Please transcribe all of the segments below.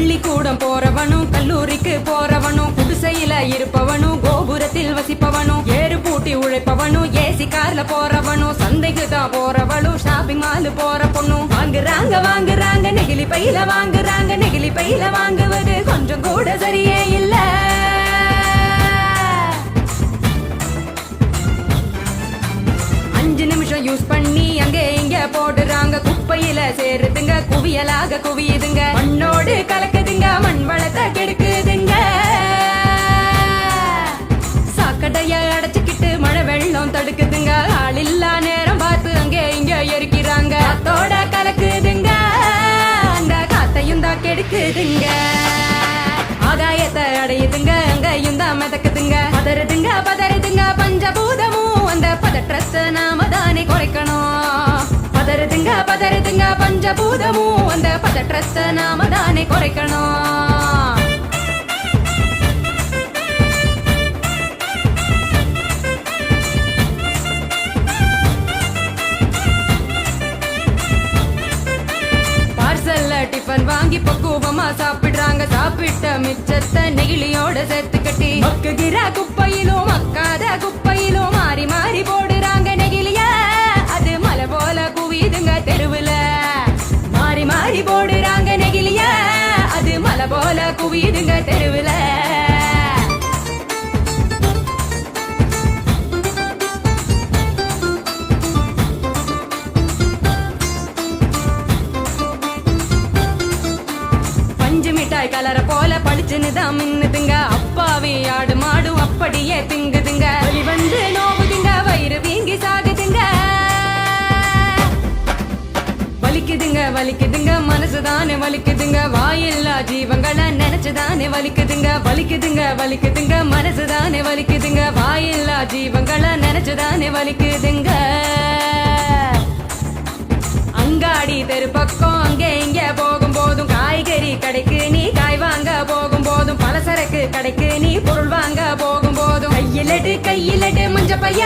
பள்ளிக்கூடம் போறவனும் கல்லூரிக்கு போறவனும் குடிசையில இருப்பவனும் கோபுரத்தில் வசிப்பவனும் ஏறு பூட்டி உழைப்பவனும் ஏசி கார்ல போறவனும் சந்தைக்கு தான் போறவளும் ஷாப்பிங் மால் போற பொண்ணும் வாங்குறாங்க நெகிழி பையில வாங்குறாங்க நெகிழி பையில வாங்குவது கொஞ்சம் கூட சரியே இல்ல. நிமிஷம் யூஸ் பண்ணி அங்கே இங்க போடுறாங்க குப்பையில சேருதுங்க குவியலாக குவியுதுங்க மண்ணோடு கலக்குதுங்க மண் வளத்தை கெடுக்குதுங்க. சாக்கடைய அடைச்சுக்கிட்டு மழை வெள்ளம் தடுக்குதுங்க ஆள் இல்லா நேரம் பார்த்து அங்கே இங்க எரிக்கிறாங்க காத்தோட கலக்குதுங்க அந்த காத்தையும் தான் கெடுக்குதுங்க. ஆகாயத்தை அடையுதுங்க அங்கையும் தான் மிதக்குதுங்க பதறுதுங்க பஞ்சபூதமும் அந்த பதற்றத்தை நாம தானே குறைக்கணும். பதறுதுங்க பஞ்சபூதமும் அந்த பதற்றத்தை நாம தானே குறைக்கணும். டிஃபன் வாங்கி பக்குவமா சாப்பிடுறாங்க சாப்பிட்ட மிச்சத்தை நெகிழியோட சேர்த்து கட்டி மக்குகிற குப்பையிலும் மக்காத குப்பையிலும் மாறி மாறி போடுறாங்க நெகிழிய அது மலை போல குவியுதுங்க தெருவுல மாறி மாறி போடுறாங்க நெகிழிய அது மலை போல குவியுதுங்க தெருவுல. மிட்டாய் கலர போல பளிச்சுன்னு தான் மின்னுதுங்க அப்பாவி ஆடு மாடும் அப்படியே திங்குதுங்க வலி வந்து நோவுதுங்க வயிறு வீங்கி சாகுதுங்க வலிக்குதுங்க மனசுதானே வலிக்குதுங்க வாயில்லா ஜீவங்களை நினைச்சுதானே வலிக்குதுங்க மனசுதானே வலிக்குதுங்க வாயில்லா ஜீவங்களை நினைச்சுதானே வலிக்குதுங்க. அங்காடி தெரு பக்கம் அங்கே இங்க போகும் போதும் காய்கறி கடைக்கு நீ காய் வாங்க போகும் போதும் பலசரக்கு கடைக்கு நீ பொருள் வாங்க போகும் போதும் கையிலடு மஞ்ச பைய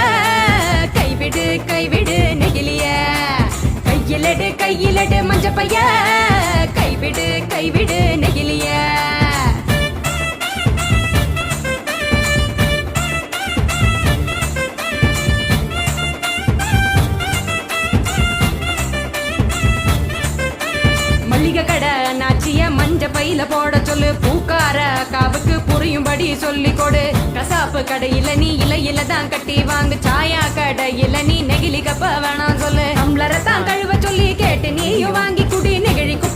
கைவிடு நெகிழிய கையிலடு மஞ்ச பைய கைவிடு நெகிழிய. கடை நாச்சிய மஞ்ச பையில போட சொல்லு பூக்கார காவுக்கு புரியும்படி சொல்லி கொடு கசாப்பு கடையில நீ இலையில தான் கட்டி வாங்கு சாயா கடையில நீ நெகிழி கப்ப வேணாம் சொல்லு டம்ளரை தான் கழுவ சொல்லி கேட்டு நீயும் வாங்கி